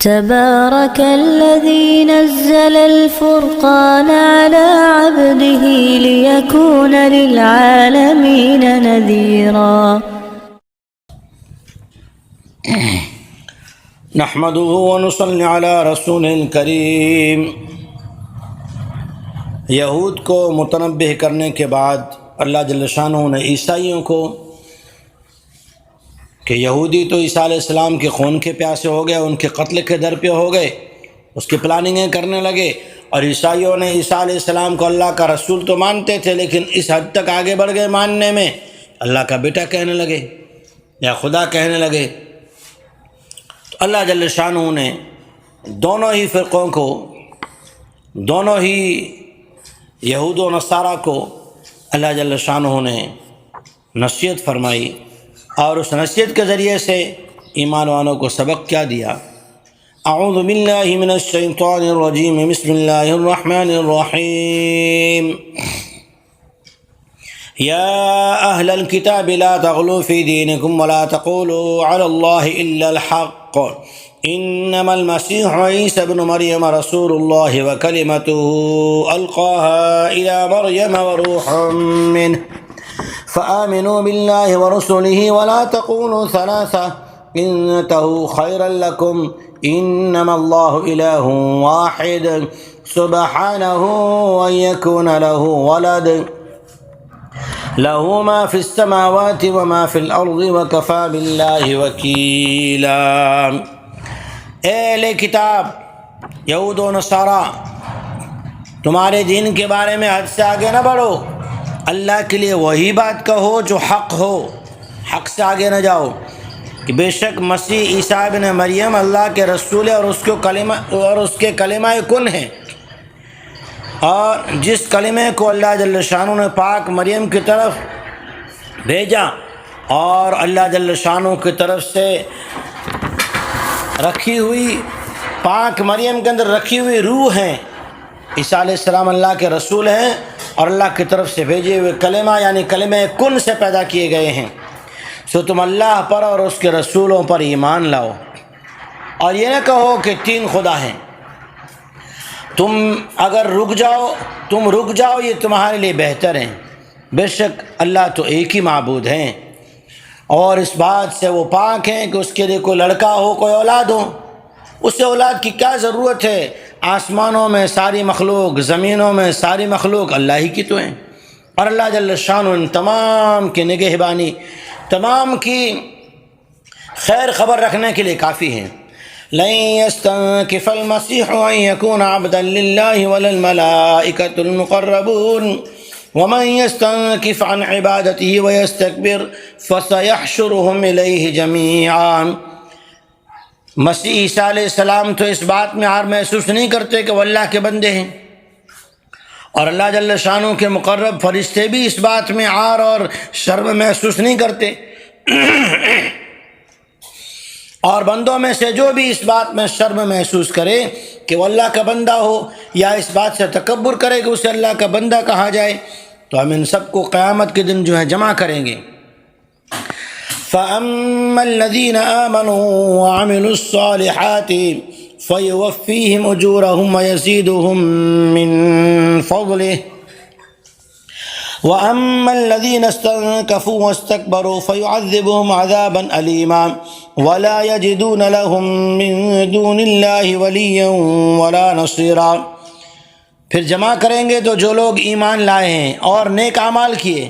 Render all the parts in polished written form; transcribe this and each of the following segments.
تبارك الذي نزل الفرقان على عبده ليكون للعالمين نذيرا نحمده ونصلي على رسول الکریم۔ یہود کو متنبہ کرنے کے بعد اللہ جل شانہ نے عیسائیوں کو کہ یہودی تو عیسیٰ علیہ السلام کے خون کے پیاسے ہو گئے، ان کے قتل کے در پہ ہو گئے، اس کی پلاننگیں کرنے لگے، اور عیسائیوں نے عیسیٰ علیہ السلام کو اللہ کا رسول تو مانتے تھے لیکن اس حد تک آگے بڑھ گئے ماننے میں، اللہ کا بیٹا کہنے لگے یا خدا کہنے لگے۔ تو اللہ جل شانہ نے دونوں ہی فرقوں کو، دونوں ہی یہود و نصارہ کو اللہ جل شانہ نے نصیحت فرمائی، اور اس نصیحت کے ذریعے سے ایمان والوں کو سبق کیا دیا۔ اعوذ باللہ من الشیطان الرجیم، بسم اللہ الرحمن الرحیم۔ یا اہل الکتاب لا تغلوا فی دینکم ولا تقولوا علی اللہ الا الحق، انما المسیح عیسی ابن مریم رسول اللہ وکلمته القاها الى مریم وروح منہ فآمنوا بالله ورسله ولا تقولوا ثلاثة انتهوا خيرا لكم انما الله اله واحد سبحانه ان يكون له ولد له ما في السماوات وما في الارض وكفى بالله وكيلا۔ اے اہل کتاب، یہود و نصارہ، تمہارے دین کے بارے میں حد سے آگے نہ بڑھو، اللہ کے لیے وہی بات کہو جو حق ہو، حق سے آگے نہ جاؤ، کہ بے شک مسیح عیسیٰ ابن مریم اللہ کے رسول ہے اور اس کے کلمہ کن ہے، اور جس کلمے کو اللہ جل شانہ نے پاک مریم کی طرف بھیجا، اور اللہ جل شانہ کی طرف سے رکھی ہوئی، پاک مریم کے اندر رکھی ہوئی روح ہیں، عیسیٰ علیہ السلام اللہ کے رسول ہیں اور اللہ کی طرف سے بھیجے ہوئے کلمہ یعنی کلمہ کن سے پیدا کیے گئے ہیں، سو تم اللہ پر اور اس کے رسولوں پر ایمان لاؤ، اور یہ نہ کہو کہ تین خدا ہیں۔ تم اگر رک جاؤ یہ تمہارے لیے بہتر ہیں، بے شک اللہ تو ایک ہی معبود ہیں، اور اس بات سے وہ پاک ہیں کہ اس کے لیے کوئی لڑکا ہو، کوئی اولاد ہو، اسے اولاد کی کیا ضرورت ہے؟ آسمانوں میں ساری مخلوق، زمینوں میں ساری مخلوق اللہ ہی کی تو ہیں، اور اللہ جل شانہ ان تمام کی نگہبانی، تمام کی خیر خبر رکھنے کے لیے کافی ہیں۔ لن يستنكف المسيح ان يكون عبدا لله ولا الملائكة المقربون ومن يستنكف عن عبادته ويستكبر فسيحشرهم اليه جميعا۔ مسیح عیسیٰ علیہ السلام تو اس بات میں عار محسوس نہیں کرتے کہ وہ اللہ کے بندے ہیں، اور اللہ جل شانہ کے مقرب فرشتے بھی اس بات میں عار اور شرم محسوس نہیں کرتے، اور بندوں میں سے جو بھی اس بات میں شرم محسوس کرے کہ وہ اللہ کا بندہ ہو، یا اس بات سے تکبر کرے کہ اسے اللہ کا بندہ کہا جائے، تو ہم ان سب کو قیامت کے دن جو ہے جمع کریں گے۔ فَأَمَّا الَّذِينَ آمَنُوا وَعَمِلُوا الصَّالِحَاتِ فَيُوَفِّيهِمْ أُجُورَهُمْ وَيَزِيدُهُمْ مِنْ فَضْلِهِ وَأَمَّا الَّذِينَ اسْتَنكَفُوا وَاسْتَكْبَرُوا فَيُعَذِّبُهُمْ عَذَابًا أَلِيمًا وَلَا يَجِدُونَ لَهُم مِّن دُونِ اللَّهِ وَلِيًّا وَلَا نَصِيرًا۔ پھر جمع کریں گے تو جو لوگ ایمان لائے ہیں اور نیک اعمال کیے،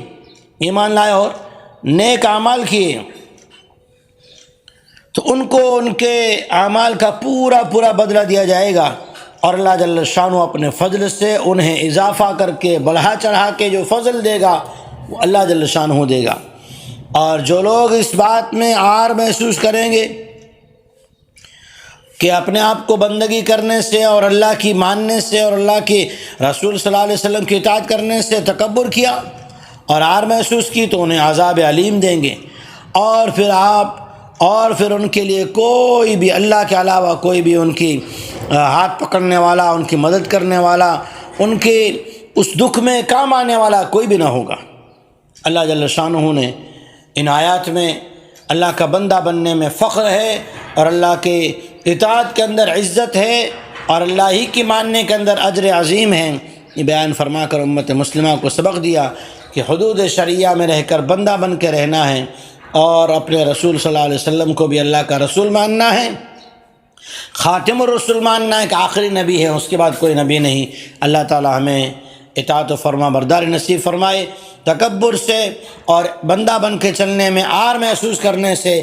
ایمان لائے اور نیک اعمال کیے، تو ان کو ان کے اعمال کا پورا بدلہ دیا جائے گا، اور اللہ جل شانہ اپنے فضل سے انہیں اضافہ کر کے بڑھا چڑھا کے جو فضل دے گا وہ اللہ جل شانہ دے گا۔ اور جو لوگ اس بات میں عار محسوس کریں گے کہ اپنے آپ کو بندگی کرنے سے اور اللہ کی ماننے سے اور اللہ کے رسول صلی اللہ علیہ وسلم کی اطاعت کرنے سے تکبر کیا اور عار محسوس کی، تو انہیں عذاب علیم دیں گے، اور پھر ان کے لیے کوئی بھی اللہ کے علاوہ کوئی بھی ان کی ہاتھ پکڑنے والا، ان کی مدد کرنے والا، ان کے اس دکھ میں کام آنے والا کوئی بھی نہ ہوگا۔ اللہ جل شانہ نے ان آیات میں اللہ کا بندہ بننے میں فخر ہے اور اللہ کے اطاعت کے اندر عزت ہے اور اللہ ہی کی ماننے کے اندر اجر عظیم ہے، یہ بیان فرما کر امت مسلمہ کو سبق دیا کہ حدود شریعہ میں رہ کر بندہ بن کے رہنا ہے اور اپنے رسول صلی اللہ علیہ وسلم کو بھی اللہ کا رسول ماننا ہے، خاتم الرسول ماننا ہے کہ آخری نبی ہے، اس کے بعد کوئی نبی نہیں۔ اللہ تعالی ہمیں اطاعت و فرما برداری نصیب فرمائے، تکبر سے اور بندہ بن کے چلنے میں عار محسوس کرنے سے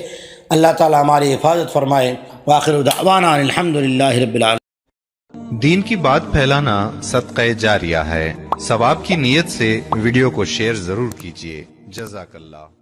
اللہ تعالی ہماری حفاظت فرمائے۔ وآخر دعوانا الحمدللہ رب العالمین۔ دین کی بات پھیلانا صدقہ جاریہ ہے، ثواب کی نیت سے ویڈیو کو شیئر ضرور کیجیے۔ جزاک اللہ۔